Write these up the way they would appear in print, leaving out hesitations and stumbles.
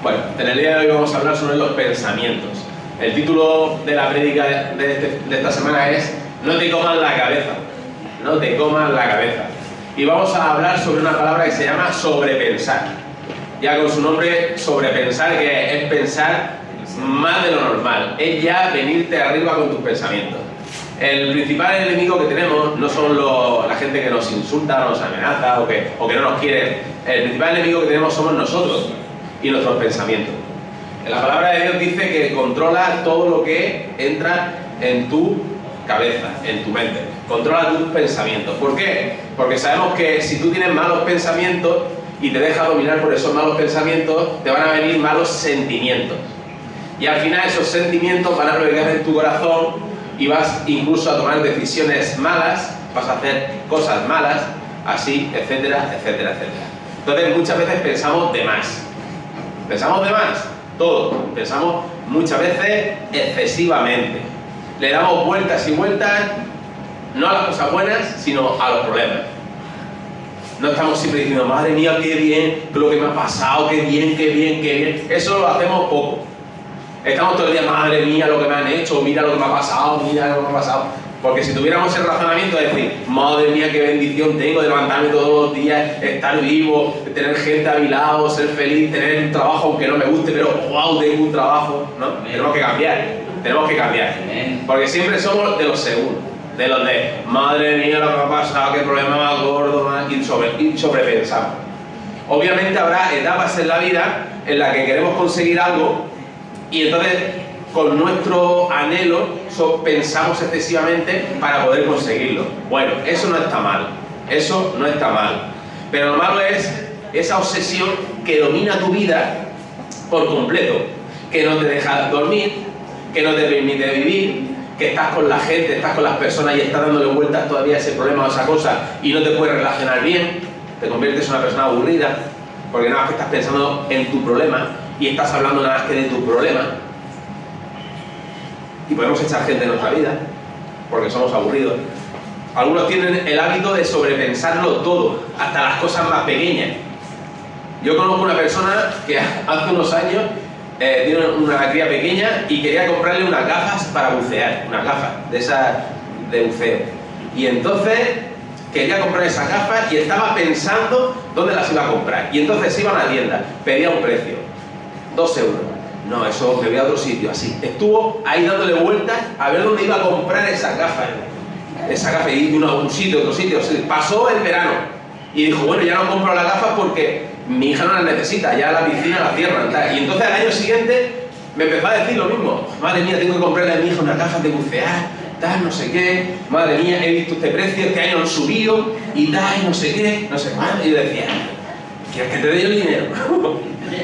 Bueno, en el día de hoy vamos a hablar sobre los pensamientos. El título de la prédica de esta semana es "No te comas la cabeza". No te comas la cabeza. Y vamos a hablar sobre una palabra que se llama sobrepensar. Ya con su nombre, sobrepensar, que es pensar más de lo normal. Es ya venirte arriba con tus pensamientos. El principal enemigo que tenemos no son la gente que nos insulta, nos amenaza o que no nos quiere. El principal enemigo que tenemos somos nosotros y nuestros pensamientos. La palabra de Dios dice que controla todo lo que entra en tu cabeza, en tu mente. Controla tus pensamientos. ¿Por qué? Porque sabemos que si tú tienes malos pensamientos y te dejas dominar por esos malos pensamientos, te van a venir malos sentimientos. Y al final esos sentimientos van a albergar en tu corazón y vas incluso a tomar decisiones malas, vas a hacer cosas malas, así, etcétera, etcétera, etcétera. Entonces muchas veces pensamos de más. ¿Pensamos de más? Todo. Pensamos muchas veces excesivamente. Le damos vueltas y vueltas, no a las cosas buenas, sino a los problemas. No estamos siempre diciendo, madre mía, qué bien, lo que me ha pasado, qué bien, qué bien, qué bien. Eso lo hacemos poco. Estamos todo el día, madre mía, lo que me han hecho, mira lo que me ha pasado, mira lo que me ha pasado. Porque si tuviéramos el razonamiento de decir, madre mía, qué bendición tengo de levantarme todos los días, estar vivo, tener gente a mi lado, ser feliz, tener un trabajo aunque no me guste, pero wow, tengo un trabajo, ¿no? Tenemos que cambiar, tenemos que cambiar. Porque siempre somos de los segundos, de los de, madre mía, lo que me ha pasado, qué problema más gordo, más, y sobrepensamos. Obviamente habrá etapas en la vida en las que queremos conseguir algo y entonces con nuestro anhelo pensamos excesivamente para poder conseguirlo. Bueno, eso no está mal, eso no está mal. Pero lo malo es esa obsesión que domina tu vida por completo, que no te deja dormir, que no te permite vivir, que estás con la gente, estás con las personas y estás dándole vueltas todavía a ese problema o a esa cosa y no te puedes relacionar bien, te conviertes en una persona aburrida, porque nada más que estás pensando en tu problema y estás hablando nada más que de tu problema. Y podemos echar gente en nuestra vida porque somos aburridos. Algunos tienen el hábito de sobrepensarlo todo, hasta las cosas más pequeñas. Yo conozco una persona que hace unos años tiene una cría pequeña y quería comprarle unas gafas para bucear, unas gafas de esas de buceo. Y entonces quería comprar esas gafas y estaba pensando dónde las iba a comprar. Y entonces iba a una tienda, pedía un precio, 2 euros. No, eso me voy a otro sitio, así. Estuvo ahí dándole vueltas a ver dónde iba a comprar esas gafas. Esa gafa, y un sitio, otro sitio. Pasó el verano y dijo, bueno, ya no compro las gafas porque mi hija no las necesita, ya la piscina la cierran, tal. Y entonces al año siguiente me empezó a decir lo mismo. Madre mía, tengo que comprarle a mi hija unas gafas de bucear, tal, no sé qué. Madre mía, he visto este precio, este año han subido y tal, no sé qué, no sé cuánto. Y yo decía, ¿quieres que te dé el dinero?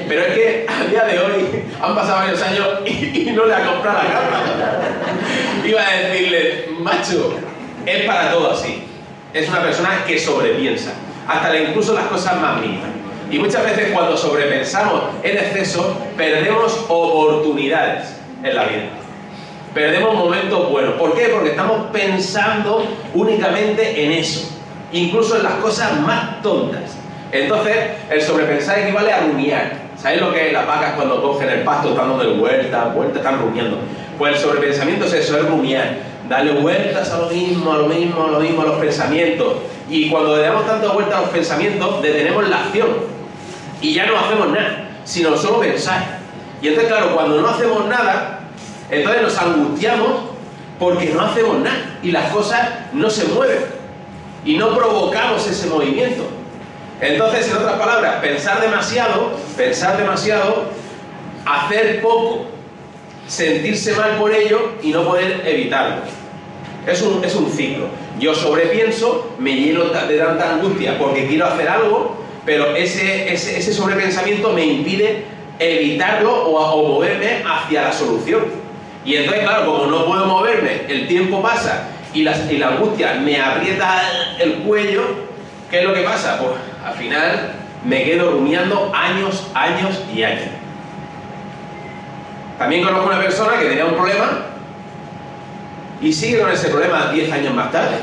Pero es que a día de hoy han pasado varios años y no le ha comprado la gafas. Iba a decirle, macho, es para todo así. Es una persona que sobrepiensa, hasta incluso las cosas más mínimas. Y muchas veces cuando sobrepensamos en exceso, perdemos oportunidades en la vida. Perdemos momentos buenos. ¿Por qué? Porque estamos pensando únicamente en eso. Incluso en las cosas más tontas. Entonces, el sobrepensar equivale a rumiar. ¿Sabéis lo que es las vacas cuando cogen el pasto, están dando vueltas, están rumiando? Pues el sobrepensamiento es eso, es rumiar. Darle vueltas a lo mismo, a los pensamientos. Y cuando le damos tantas vueltas a los pensamientos, detenemos la acción. Y ya no hacemos nada, sino solo pensar. Y entonces, claro, cuando no hacemos nada, entonces nos angustiamos porque no hacemos nada. Y las cosas no se mueven. Y no provocamos ese movimiento. Entonces, en otras palabras, pensar demasiado, hacer poco, sentirse mal por ello y no poder evitarlo. Es un ciclo. Yo sobrepienso, me lleno de tanta angustia porque quiero hacer algo, pero ese sobrepensamiento me impide evitarlo o moverme hacia la solución. Y entonces, claro, como no puedo moverme, el tiempo pasa y la angustia me aprieta el cuello, ¿qué es lo que pasa? Pues al final me quedo rumiando años y años. También conozco una persona que tenía un problema y sigue con ese problema 10 años más tarde.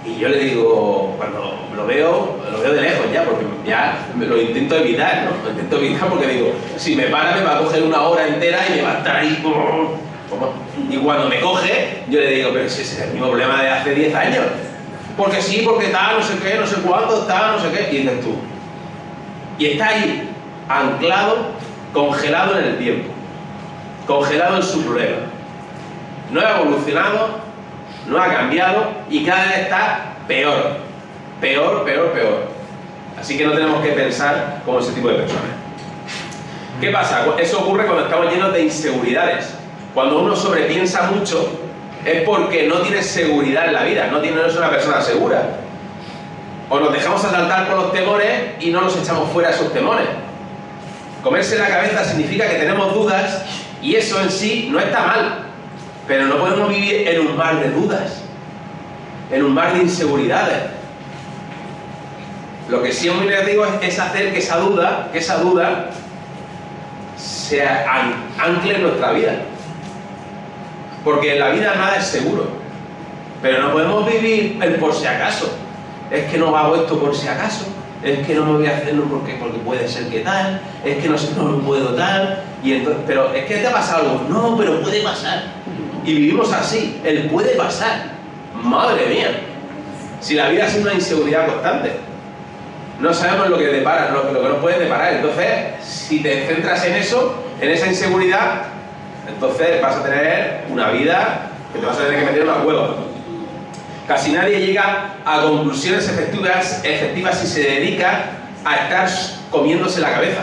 Y yo le digo, cuando lo veo de lejos ya, porque ya lo intento evitar, ¿no? Lo intento evitar porque digo, si me para me va a coger una hora entera y me va a estar ahí. Y cuando me coge, yo le digo, pero si ese es el mismo problema de hace 10 años. Porque sí, porque tal, no sé qué, no sé cuánto, tal, no sé qué. Y dices tú. Y está ahí, anclado, congelado en el tiempo. Congelado en su problema. No ha evolucionado, no ha cambiado y cada vez está peor. Peor, peor, peor. Así que no tenemos que pensar como ese tipo de personas. ¿Qué pasa? Eso ocurre cuando estamos llenos de inseguridades. Cuando uno sobrepiensa mucho es porque no tiene seguridad en la vida, no es una persona segura. O nos dejamos asaltar por los temores y no nos echamos fuera esos temores. Comerse la cabeza significa que tenemos dudas y eso en sí no está mal. Pero no podemos vivir en un mar de dudas, en un mar de inseguridades. Lo que sí es muy negativo es hacer que esa duda se ancle en nuestra vida. Porque en la vida nada es seguro. Pero no podemos vivir el por si acaso. Es que no hago esto por si acaso. Es que no me voy a hacerlo porque puede ser que tal. Es que no lo puedo tal. Y entonces, pero es que te ha pasado algo. No, pero puede pasar. Y vivimos así. El puede pasar. Madre mía. Si la vida es una inseguridad constante. No sabemos lo que depara, lo que nos puede deparar. Entonces, si te centras en eso, en esa inseguridad, entonces vas a tener una vida que te vas a tener que meter en una cueva. Casi nadie llega a conclusiones efectivas si se dedica a estar comiéndose la cabeza.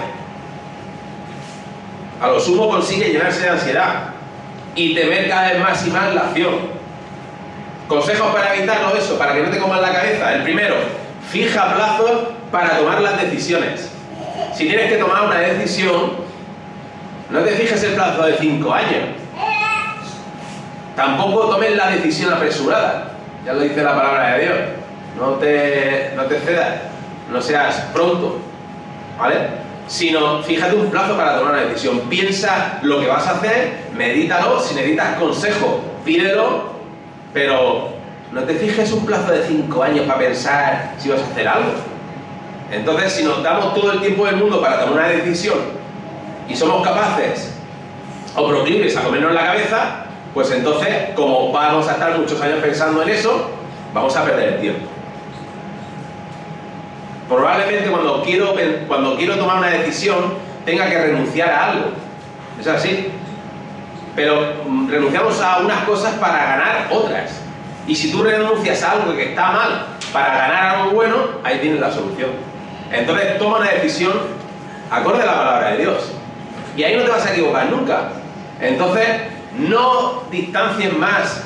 A lo sumo consigue llenarse de ansiedad y temer cada vez más y más la acción. Consejos para evitarlo eso, para que no te comas la cabeza. El primero, fija plazos para tomar las decisiones. Si tienes que tomar una decisión, no te fijes el plazo de 5 años. Tampoco tomes la decisión apresurada. Ya lo dice la palabra de Dios. No te cedas, no seas pronto, ¿vale? Sino, fíjate un plazo para tomar una decisión. Piensa lo que vas a hacer, medítalo. Si necesitas consejo, pídelo, pero no te fijes un plazo de 5 años para pensar si vas a hacer algo. Entonces, si nos damos todo el tiempo del mundo para tomar una decisión y somos capaces o proclives a comernos la cabeza, pues entonces, como vamos a estar muchos años pensando en eso, vamos a perder el tiempo. Probablemente cuando quiero tomar una decisión tenga que renunciar a algo. Es así. Pero renunciamos a unas cosas para ganar otras. Y si tú renuncias a algo que está mal para ganar algo bueno, ahí tienes la solución. Entonces toma una decisión acorde a la palabra de Dios. Y ahí no te vas a equivocar nunca. Entonces no distancies más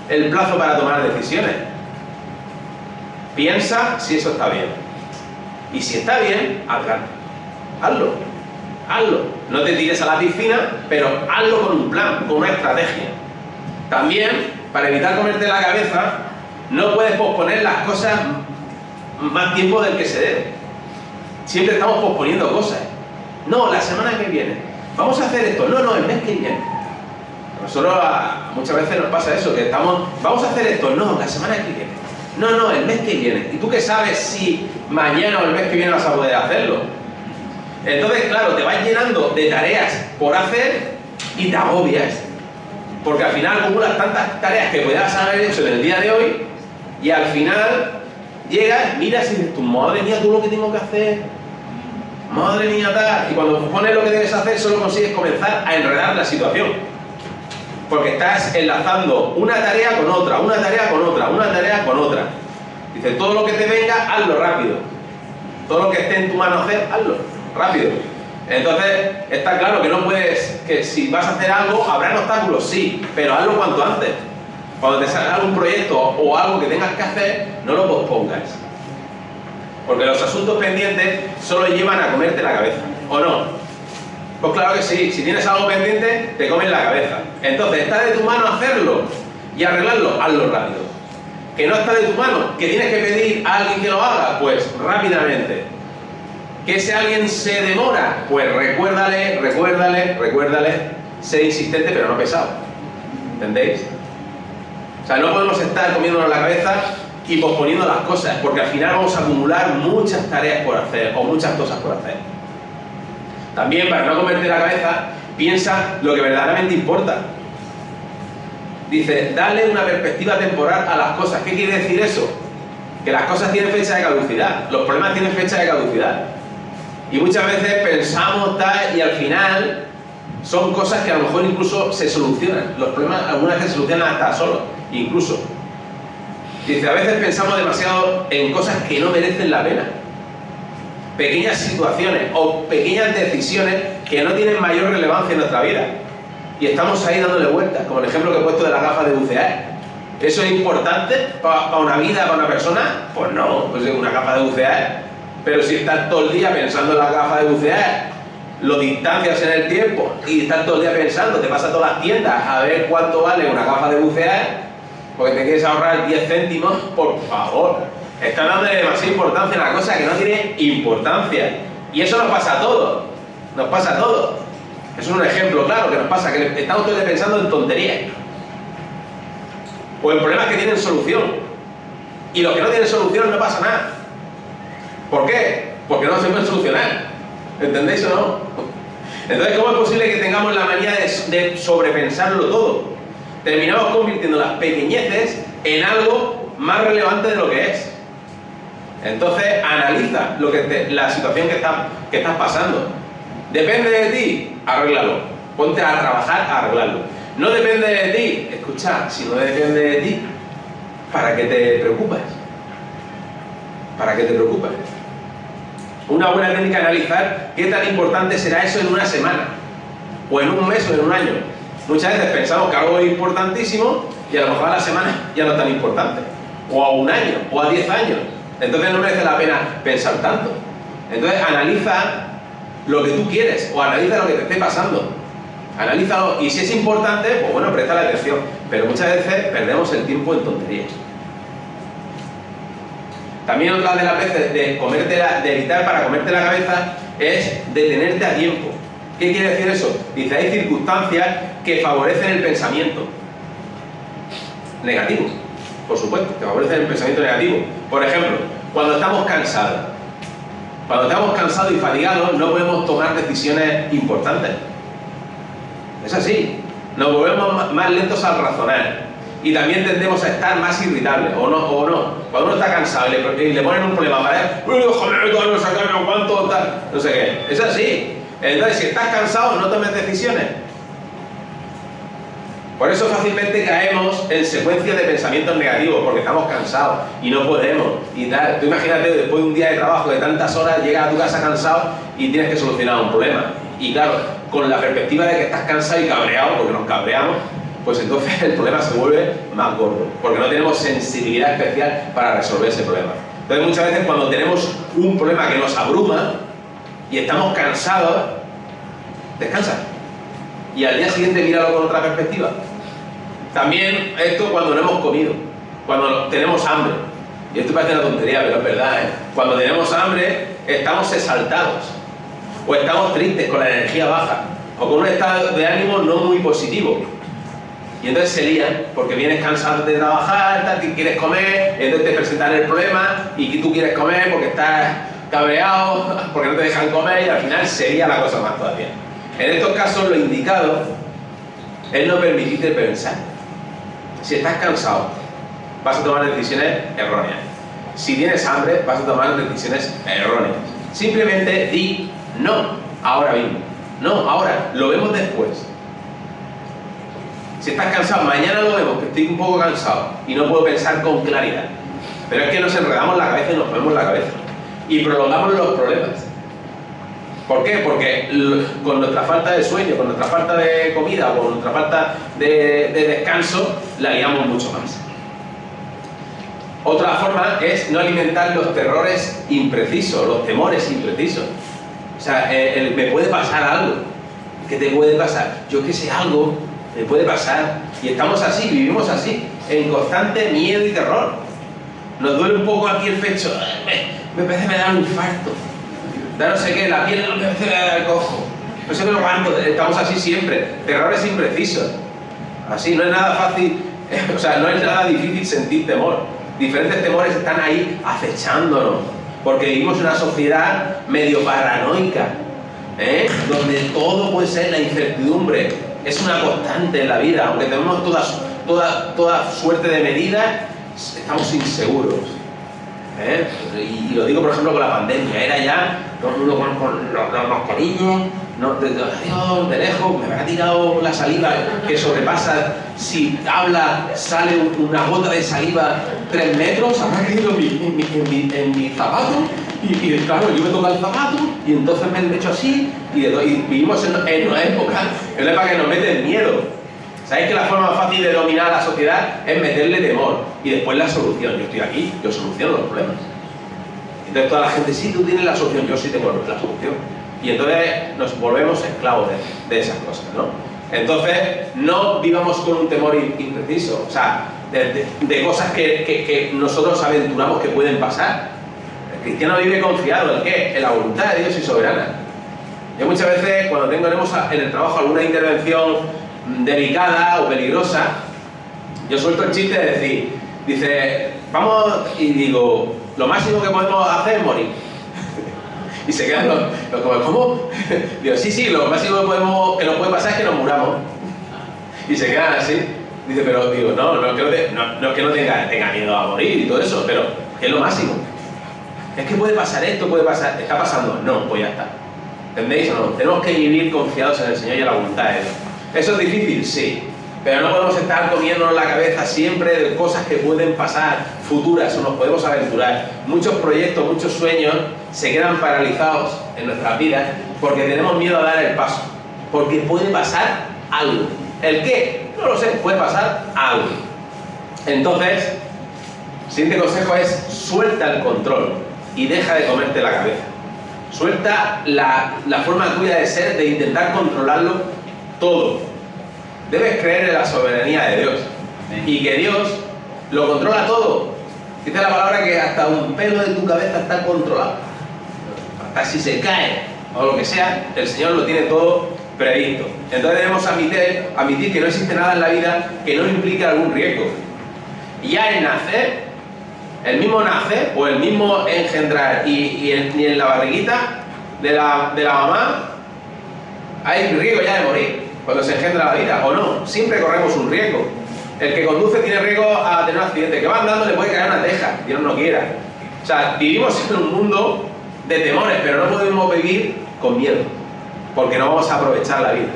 el plazo para tomar decisiones. Piensa si eso está bien. Y si está bien, adelante. Hazlo. Hazlo. No te tires a la piscina, pero hazlo con un plan, con una estrategia. También, para evitar comerte la cabeza, no puedes posponer las cosas más tiempo del que se debe. Siempre estamos posponiendo cosas. No, la semana que viene. Vamos a hacer esto. No, el mes que viene. A nosotros muchas veces nos pasa eso, que vamos a hacer esto. No, la semana que viene. No, el mes que viene. ¿Y tú qué sabes si mañana o el mes que viene vas a poder hacerlo? Entonces, claro, te vas llenando de tareas por hacer y te agobias. Porque al final acumulas tantas tareas que puedas haber hecho en el día de hoy y al final llegas, miras y dices, tú, madre mía, tú lo que tengo que hacer, madre mía, tal. Y cuando pones lo que debes hacer, solo consigues comenzar a enredar la situación. Porque estás enlazando una tarea con otra, una tarea con otra, una tarea con otra. Dice, todo lo que te venga, hazlo rápido. Todo lo que esté en tu mano hacer, hazlo rápido. Entonces, está claro que no puedes, que si vas a hacer algo, habrá obstáculos, sí, pero hazlo cuanto antes. Cuando te salga algún proyecto o algo que tengas que hacer, no lo pospongas. Porque los asuntos pendientes solo llevan a comerte la cabeza, ¿o no? Pues claro que sí, si tienes algo pendiente, te comes la cabeza. Entonces, está de tu mano hacerlo y arreglarlo, hazlo rápido. Que no está de tu mano, que tienes que pedir a alguien que lo haga, pues rápidamente. Que ese alguien se demora, pues recuérdale, sé insistente pero no pesado. ¿Entendéis? O sea, no podemos estar comiéndonos la cabeza y posponiendo las cosas, porque al final vamos a acumular muchas tareas por hacer o muchas cosas por hacer. También, para no comerte la cabeza, piensa lo que verdaderamente importa. Dice, dale una perspectiva temporal a las cosas. ¿Qué quiere decir eso? Que las cosas tienen fecha de caducidad, los problemas tienen fecha de caducidad. Y muchas veces pensamos tal y al final son cosas que a lo mejor incluso se solucionan. Los problemas algunas veces se solucionan hasta solos, incluso. Dice, a veces pensamos demasiado en cosas que no merecen la pena. Pequeñas situaciones o pequeñas decisiones que no tienen mayor relevancia en nuestra vida. Y estamos ahí dándole vueltas, como el ejemplo que he puesto de las gafas de bucear. ¿Eso es importante para una vida, para una persona? Pues no, pues es una gafa de bucear. Pero si estás todo el día pensando en la gafa de bucear, lo distancias en el tiempo y estás todo el día pensando, te vas a todas las tiendas a ver cuánto vale una gafa de bucear, porque te quieres ahorrar 10 céntimos, por favor. Estás dándole demasiada importancia a una cosa que no tiene importancia. Y eso nos pasa a todos. Nos pasa a todos. Eso es un ejemplo claro que nos pasa, que estamos todo el día pensando en tonterías. O en problemas que tienen solución. Y los que no tienen solución no pasa nada. ¿Por qué? Porque no se pueden solucionar. ¿Entendéis o no? Entonces, ¿cómo es posible que tengamos la manía de sobrepensarlo todo? Terminamos convirtiendo las pequeñeces en algo más relevante de lo que es. Entonces, analiza la situación que estás pasando. ¿Depende de ti? Arréglalo. Ponte a trabajar a arreglarlo. No depende de ti. Escucha, si no depende de ti, ¿para qué te preocupas? ¿Para qué te preocupas? Una buena técnica de analizar qué tan importante será eso en una semana, o en un mes o en un año. Muchas veces pensamos que algo es importantísimo y a lo mejor a la semana ya no es tan importante. O a un año, o a 10 años. Entonces no merece la pena pensar tanto. Entonces analiza lo que tú quieres o analiza lo que te esté pasando. Analízalo y si es importante, pues bueno, presta atención. Pero muchas veces perdemos el tiempo en tonterías. También otra de las veces de evitar para comerte la cabeza es detenerte a tiempo. ¿Qué quiere decir eso? Dice, hay circunstancias que favorecen el pensamiento negativo, por supuesto, que favorecen el pensamiento negativo. Por ejemplo, cuando estamos cansados. Cuando estamos cansados y fatigados no podemos tomar decisiones importantes. Es así. Nos volvemos más lentos al razonar. Y también tendemos a estar más irritables, o no. Cuando uno está cansado y le ponen un problema para él, no sacarme cuánto, tal, no sé qué. Es así. Entonces, si estás cansado, no tomes decisiones. Por eso fácilmente caemos en secuencias de pensamientos negativos, porque estamos cansados y no podemos y tal. Tú imagínate, después de un día de trabajo de tantas horas, llegas a tu casa cansado y tienes que solucionar un problema. Y claro, con la perspectiva de que estás cansado y cabreado, porque nos cabreamos, pues entonces el problema se vuelve más gordo, porque no tenemos sensibilidad especial para resolver ese problema. Entonces muchas veces cuando tenemos un problema que nos abruma y estamos cansados, descansa. Y al día siguiente míralo con otra perspectiva. También esto cuando no hemos comido, cuando tenemos hambre. Y esto parece una tontería, pero es verdad, ¿eh? Cuando tenemos hambre, estamos exaltados. O estamos tristes, con la energía baja. O con un estado de ánimo no muy positivo. Y entonces se lían, porque vienes cansado de trabajar, tal, que quieres comer, y entonces te presentan el problema, y que tú quieres comer porque estás cabreado, porque no te dejan comer, y al final se lía la cosa más todavía. En estos casos lo indicado es no permitirte pensar. Si estás cansado, vas a tomar decisiones erróneas. Si tienes hambre, vas a tomar decisiones erróneas. Simplemente di no, ahora mismo. No, ahora, lo vemos después. Si estás cansado, mañana lo vemos, que estoy un poco cansado y no puedo pensar con claridad. Pero es que nos enredamos la cabeza y nos ponemos la cabeza. Y prolongamos los problemas. ¿Por qué? Porque con nuestra falta de sueño, con nuestra falta de comida, con nuestra falta de descanso, la liamos mucho más. Otra forma es no alimentar los terrores imprecisos, los temores imprecisos. O sea, me puede pasar algo. ¿Qué te puede pasar? Yo que sé, algo me puede pasar. Y estamos así, vivimos así, en constante miedo y terror. Nos duele un poco aquí el pecho. Me parece que me da un infarto. Da no sé qué, la piel me parece que me da el cojo. No sé qué lo cuánto, estamos así siempre. Terrores imprecisos. Así, no es nada fácil, o sea, no es nada difícil sentir temor. Diferentes temores están ahí acechándonos, porque vivimos en una sociedad medio paranoica, donde todo puede ser la incertidumbre. Es una constante en la vida, aunque tenemos toda suerte de medidas, estamos inseguros. Y lo digo, por ejemplo, con la pandemia. Era ya todo el mundo con los mascarillas, Dios, de lejos, me habrá tirado la saliva que sobrepasa. Si habla, sale una gota de saliva 3 metros, habrá caído en mi zapato. Y claro, yo me toco el zapato y entonces me he hecho así. Y vivimos en una época que nos mete miedo. ¿Sabéis que la forma más fácil de dominar a la sociedad es meterle temor? Y después la solución. Yo estoy aquí, yo soluciono los problemas. Entonces toda la gente, sí, tú tienes la solución, yo sí tengo la solución. Y entonces nos volvemos esclavos de esas cosas, ¿no? Entonces, no vivamos con un temor impreciso, o sea, de cosas que nosotros aventuramos que pueden pasar. El cristiano vive confiado, ¿en qué? En la voluntad de Dios y soberana. Yo muchas veces, cuando tenemos en el trabajo alguna intervención delicada o peligrosa, yo suelto el chiste de decir, dice, vamos, y digo, lo máximo que podemos hacer es morir. Y se quedan los ¿cómo? Digo, sí, lo máximo que nos puede pasar es que nos muramos. Y se quedan así. Dice, pero digo, no es que no tenga miedo a morir y todo eso, pero ¿qué es lo máximo? Es que puede pasar esto, puede pasar, ¿está pasando? No, pues ya está. ¿Entendéis o no? Tenemos que vivir confiados en el Señor y en la voluntad de Dios. ¿Eso es difícil? Sí. Pero no podemos estar comiéndonos la cabeza siempre de cosas que pueden pasar, futuras, o nos podemos aventurar. Muchos proyectos, muchos sueños se quedan paralizados en nuestras vidas porque tenemos miedo a dar el paso. Porque puede pasar algo. ¿El qué? No lo sé, puede pasar algo. Entonces, el siguiente consejo es suelta el control y deja de comerte la cabeza. Suelta la forma tuya de ser, de intentar controlarlo todo. Debes creer en la soberanía de Dios y que Dios lo controla todo. Dice la palabra que hasta un pelo de tu cabeza está controlado. Hasta si se cae o lo que sea, el Señor lo tiene todo previsto. Entonces debemos admitir que no existe nada en la vida que no implique algún riesgo. Y ya el nacer, el mismo nacer o el mismo engendrar y en la barriguita de la mamá hay riesgo ya de morir. Cuando se engendra la vida, o no, siempre corremos un riesgo. El que conduce tiene riesgo a tener un accidente, el que va andando le puede caer una teja, Dios no quiera. O sea, vivimos en un mundo de temores, pero no podemos vivir con miedo, porque no vamos a aprovechar la vida.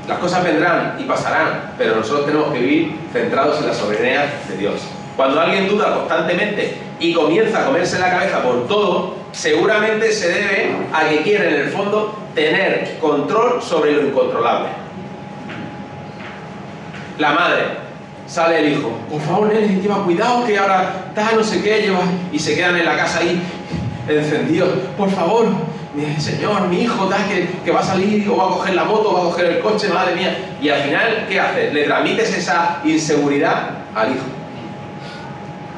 Las cosas vendrán y pasarán, pero nosotros tenemos que vivir centrados en la soberanía de Dios. Cuando alguien duda constantemente y comienza a comerse la cabeza por todo, seguramente se debe a que quiere en el fondo tener control sobre lo incontrolable. La madre, sale el hijo, por favor nene, lleva cuidado que ahora está no sé qué, y se quedan en la casa ahí encendidos, por favor, señor, mi hijo que va a salir o va a coger la moto, va a coger el coche, madre mía. Y al final, ¿qué haces? Le transmites esa inseguridad al hijo.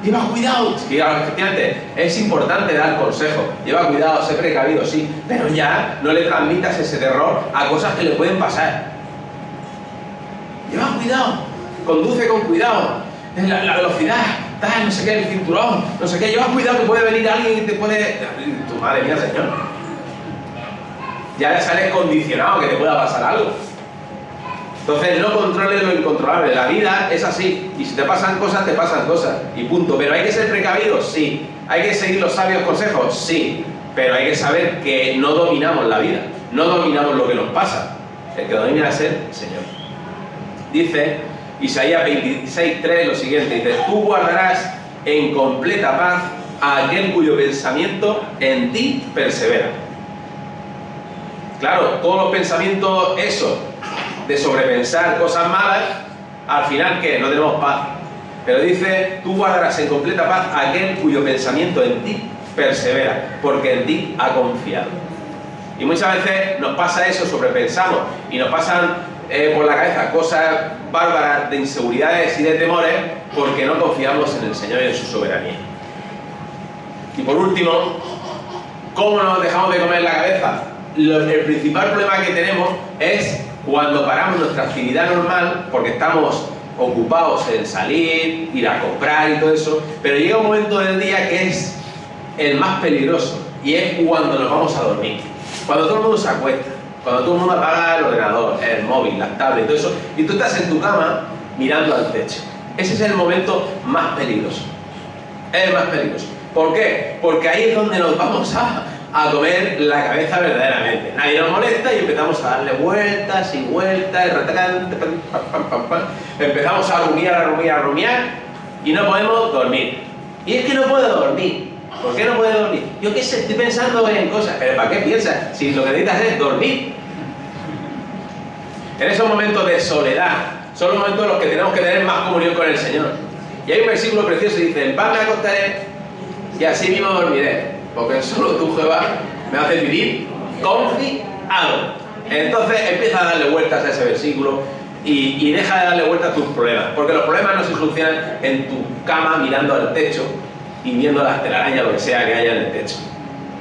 Lleva cuidado. Y claro, efectivamente, es importante dar consejos. Lleva cuidado, sé precavido, sí, pero ya no le transmitas ese terror a cosas que le pueden pasar. Lleva cuidado, conduce con cuidado. La velocidad, no sé qué, el cinturón, no sé qué. Lleva cuidado que puede venir alguien y te puede... Tu madre mía, señor. Ya sales condicionado que te pueda pasar algo. Entonces no controles lo incontrolable. La vida es así. Y si te pasan cosas, te pasan cosas. Y punto. ¿Pero hay que ser precavidos? Sí. ¿Hay que seguir los sabios consejos? Sí. Pero hay que saber que no dominamos la vida. No dominamos lo que nos pasa. El que domina es el Señor. Dice Isaías 26:3 lo siguiente. Dice, tú guardarás en completa paz a aquel cuyo pensamiento en ti persevera. Claro, todos los pensamientos esos de sobrepensar cosas malas, al final, ¿qué? No tenemos paz. Pero dice, tú guardarás en completa paz a aquel cuyo pensamiento en ti persevera, porque en ti ha confiado. Y muchas veces nos pasa eso, sobrepensamos, y nos pasan por la cabeza cosas bárbaras de inseguridades y de temores, porque no confiamos en el Señor y en su soberanía. Y por último, ¿cómo nos dejamos de comer la cabeza? El principal problema que tenemos es cuando paramos nuestra actividad normal, porque estamos ocupados en salir, ir a comprar y todo eso, pero llega un momento del día que es el más peligroso, y es cuando nos vamos a dormir. Cuando todo el mundo se acuesta, cuando todo el mundo apaga el ordenador, el móvil, las tablets y todo eso, y tú estás en tu cama mirando al techo. Ese es el momento más peligroso. Es el más peligroso. ¿Por qué? Porque ahí es donde nos vamos a comer la cabeza verdaderamente. Nadie nos molesta y empezamos a darle vueltas y vueltas, empezamos a rumiar y no podemos dormir. Y es que no puedo dormir. ¿Por qué no puedo dormir? Yo qué sé, estoy pensando en cosas. ¿Pero para qué piensas? Si lo que necesitas es dormir. En esos momentos de soledad son los momentos en los que tenemos que tener más comunión con el Señor. Y hay un versículo precioso que dice: en paz me acostaré y así mismo dormiré, porque solo tú, Jehová, me haces vivir confiado. Entonces empieza a darle vueltas a ese versículo y deja de darle vueltas a tus problemas, porque los problemas no se solucionan en tu cama mirando al techo y viendo las telarañas, lo que sea que haya en el techo.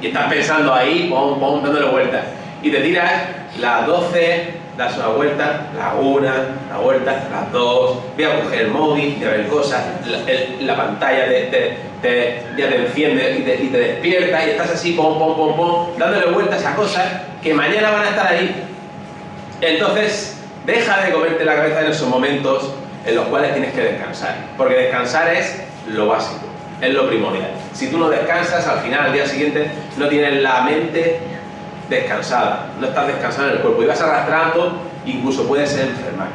Y estás pensando ahí, dándole vueltas. Y te tiras las 12, das una vuelta, la 1, la vuelta, las 2, voy a coger el móvil, voy a ver cosas, la pantalla ya te enciende y te despierta, y estás así, dándole vueltas a cosas que mañana van a estar ahí. Entonces, deja de comerte la cabeza en esos momentos en los cuales tienes que descansar, porque descansar es lo básico, es lo primordial. Si tú no descansas, al final, al día siguiente, no tienes la mente descansada, no estás descansando en el cuerpo y vas arrastrando, incluso puedes enfermar.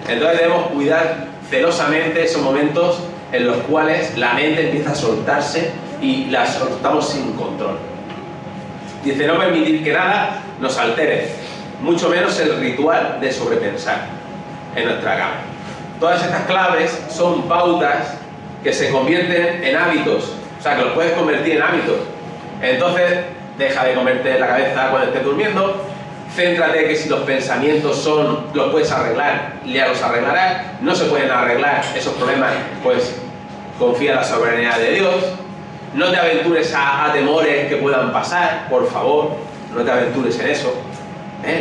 Entonces debemos cuidar celosamente esos momentos en los cuales la mente empieza a soltarse y la soltamos sin control. Dice: no permitir que nada nos altere, mucho menos el ritual de sobrepensar en nuestra cama. Todas estas claves son pautas que se convierten en hábitos, o sea, que los puedes convertir en hábitos. Entonces, deja de comerte la cabeza cuando estés durmiendo, céntrate que si los pensamientos los puedes arreglar, ya los arreglarás. No se pueden arreglar esos problemas, pues confía en la soberanía de Dios. No te aventures a temores que puedan pasar, por favor, no te aventures en eso.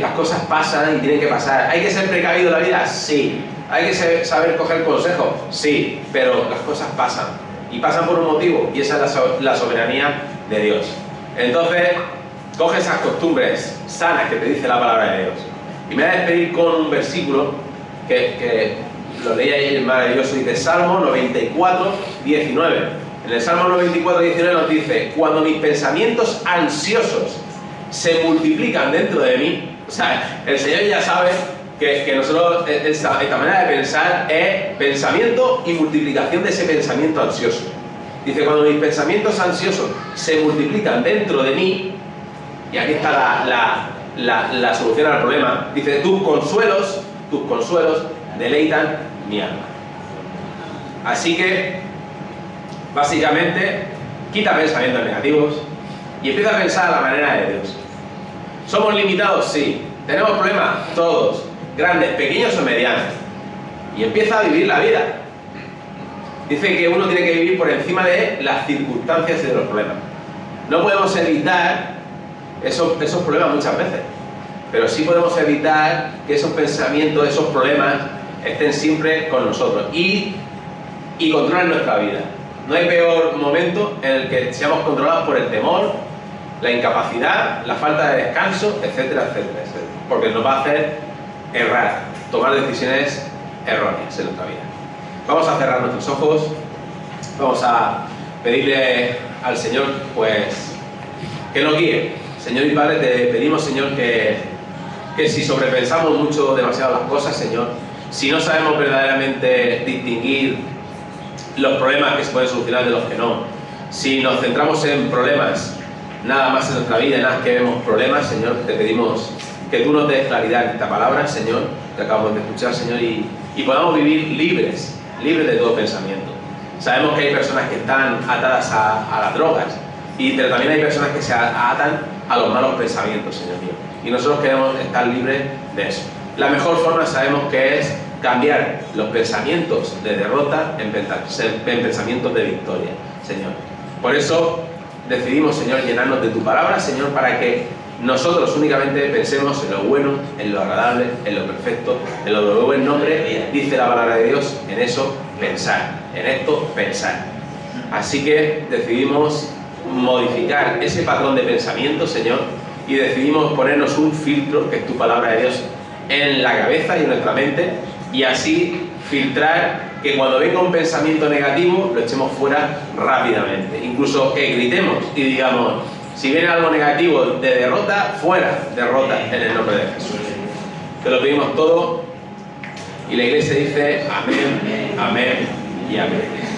Las cosas pasan y tienen que pasar. ¿Hay que ser precavido en la vida? Sí. ¿Hay que saber coger consejos? Sí, pero las cosas pasan, y pasan por un motivo, y esa es la soberanía de Dios. Entonces, coge esas costumbres sanas que te dice la palabra de Dios. Y me voy a despedir con un versículo que lo leí ayer, maravilloso, dice Salmo 94, 19. En el Salmo 94, 19 nos dice: cuando mis pensamientos ansiosos se multiplican dentro de mí, o sea, el Señor ya sabe que nosotros, esta manera de pensar es pensamiento y multiplicación de ese pensamiento ansioso. Dice: cuando mis pensamientos ansiosos se multiplican dentro de mí, y aquí está la solución al problema, dice: tus consuelos deleitan mi alma. Así que, básicamente, quita pensamientos negativos y empieza a pensar a la manera de Dios. ¿Somos limitados? Sí. ¿Tenemos problemas? Todos. Grandes, pequeños o medianos. Y empieza a vivir la vida. Dice que uno tiene que vivir por encima de las circunstancias y de los problemas. No podemos evitar esos problemas muchas veces, pero sí podemos evitar que esos pensamientos, esos problemas estén siempre con nosotros y controlen nuestra vida. No hay peor momento en el que seamos controlados por el temor, la incapacidad, la falta de descanso, etcétera, etcétera, etcétera, porque nos va a hacer errar, tomar decisiones erróneas en nuestra vida. Vamos a cerrar nuestros ojos, vamos a pedirle al Señor, pues, que nos guíe. Señor y Padre, te pedimos, Señor, que si sobrepensamos mucho, demasiado las cosas, Señor, si no sabemos verdaderamente distinguir los problemas que se pueden solucionar de los que no, si nos centramos en problemas nada más en nuestra vida, nada más que vemos problemas, Señor, te pedimos que tú nos des claridad en esta palabra, Señor, que acabamos de escuchar, Señor, y podamos vivir libres de todo pensamiento. Sabemos que hay personas que están atadas a las drogas, pero también hay personas que se atan a los malos pensamientos, Señor mío. Y nosotros queremos estar libres de eso. La mejor forma sabemos que es cambiar los pensamientos de derrota en pensamientos de victoria, Señor. Por eso decidimos, Señor, llenarnos de tu palabra, Señor, para que Nosotros únicamente pensemos en lo bueno, en lo agradable, en lo perfecto, en lo de buen nombre, dice la palabra de Dios, en eso pensar, en esto pensar. Así que decidimos modificar ese patrón de pensamiento, Señor, y decidimos ponernos un filtro, que es tu palabra de Dios, en la cabeza y en nuestra mente, y así filtrar que cuando venga un pensamiento negativo lo echemos fuera rápidamente. Incluso que gritemos y digamos, si viene algo negativo de derrota, fuera derrota en el nombre de Jesús. Te lo pedimos todo y la iglesia dice amén, amén y amén.